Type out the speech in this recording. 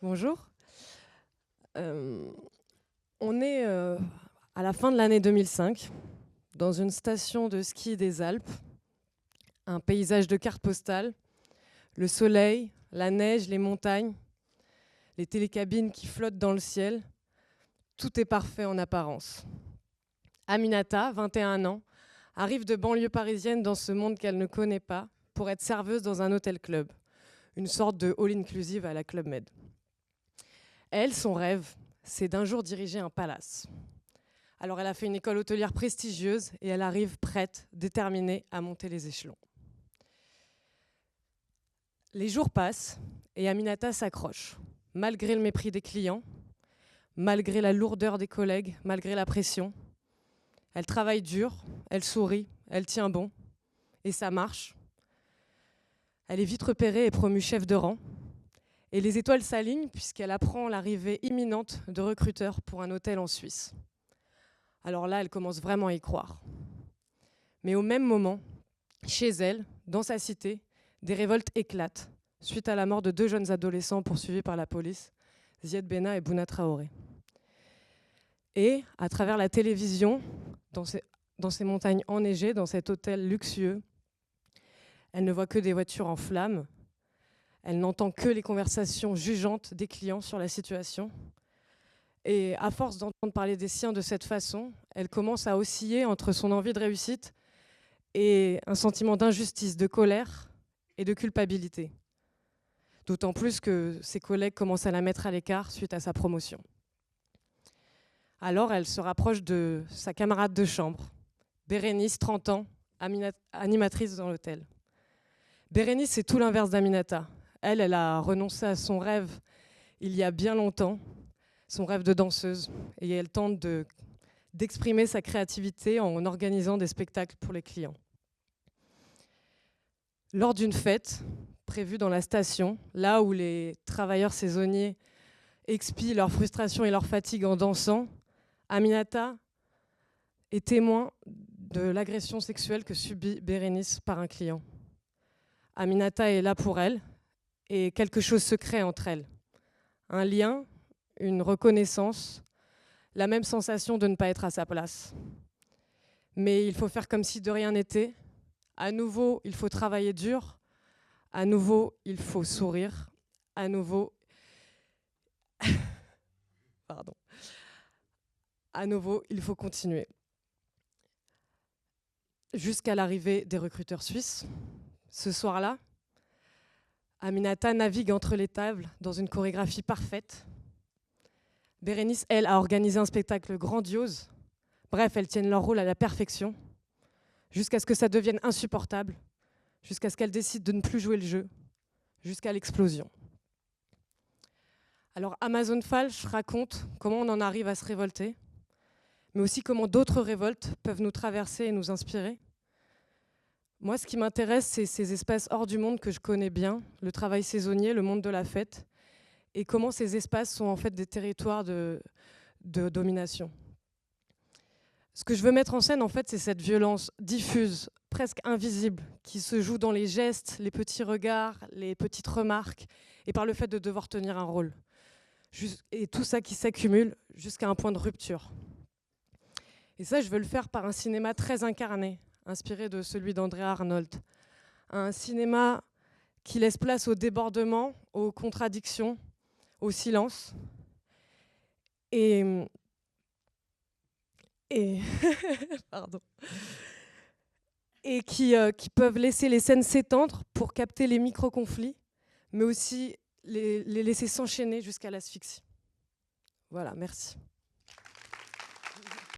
Bonjour. On est à la fin de l'année 2005, dans une station de ski des Alpes, un paysage de carte postale, le soleil, la neige, les montagnes, les télécabines qui flottent dans le ciel. Tout est parfait en apparence. Aminata, 21 ans, arrive de banlieue parisienne dans ce monde qu'elle ne connaît pas pour être serveuse dans un hôtel-club, une sorte de all-inclusive à la Club Med. Elle, son rêve, c'est d'un jour diriger un palace. Alors elle a fait une école hôtelière prestigieuse et elle arrive prête, déterminée à monter les échelons. Les jours passent et Aminata s'accroche, malgré le mépris des clients, malgré la lourdeur des collègues, malgré la pression. Elle travaille dur, elle sourit, elle tient bon et ça marche. Elle est vite repérée et promue chef de rang. Et les étoiles s'alignent puisqu'elle apprend l'arrivée imminente de recruteurs pour un hôtel en Suisse. Alors là, elle commence vraiment à y croire. Mais au même moment, chez elle, dans sa cité, des révoltes éclatent suite à la mort de 2 jeunes adolescents poursuivis par la police, Ziad Benna et Bouna Traoré. Et à travers la télévision, dans ces montagnes enneigées, dans cet hôtel luxueux, elle ne voit que des voitures en flammes. Elle n'entend que les conversations jugeantes des clients sur la situation. Et à force d'entendre parler des siens de cette façon, elle commence à osciller entre son envie de réussite et un sentiment d'injustice, de colère et de culpabilité. D'autant plus que ses collègues commencent à la mettre à l'écart suite à sa promotion. Alors elle se rapproche de sa camarade de chambre, Bérénice, 30 ans, animatrice dans l'hôtel. Bérénice, c'est tout l'inverse d'Aminata. Elle a renoncé à son rêve il y a bien longtemps, son rêve de danseuse, et elle tente d'exprimer sa créativité en organisant des spectacles pour les clients. Lors d'une fête prévue dans la station, là où les travailleurs saisonniers expient leur frustration et leur fatigue en dansant, Aminata est témoin de l'agression sexuelle que subit Bérénice par un client. Aminata est là pour elle et quelque chose se crée entre elles. Un lien, une reconnaissance, la même sensation de ne pas être à sa place. Mais il faut faire comme si de rien n'était. À nouveau, il faut travailler dur. À nouveau, il faut sourire. À nouveau, pardon. À nouveau, il faut continuer. Jusqu'à l'arrivée des recruteurs suisses. Ce soir-là, Aminata navigue entre les tables dans une chorégraphie parfaite. Bérénice, elle, a organisé un spectacle grandiose. Bref, elles tiennent leur rôle à la perfection, jusqu'à ce que ça devienne insupportable, jusqu'à ce qu'elles décident de ne plus jouer le jeu, jusqu'à l'explosion. Alors Amazon Falch raconte comment on en arrive à se révolter, mais aussi comment d'autres révoltes peuvent nous traverser et nous inspirer. Moi, ce qui m'intéresse, c'est ces espaces hors du monde que je connais bien, le travail saisonnier, le monde de la fête, et comment ces espaces sont en fait des territoires de domination. Ce que je veux mettre en scène, en fait, c'est cette violence diffuse, presque invisible, qui se joue dans les gestes, les petits regards, les petites remarques, et par le fait de devoir tenir un rôle. Et tout ça qui s'accumule jusqu'à un point de rupture. Et ça, je veux le faire par un cinéma très incarné, inspiré de celui d'Andrea Arnold. Un cinéma qui laisse place au débordement, aux contradictions, au silence. Et pardon. Et qui peuvent laisser les scènes s'étendre pour capter les micro-conflits, mais aussi les laisser s'enchaîner jusqu'à l'asphyxie. Voilà, merci.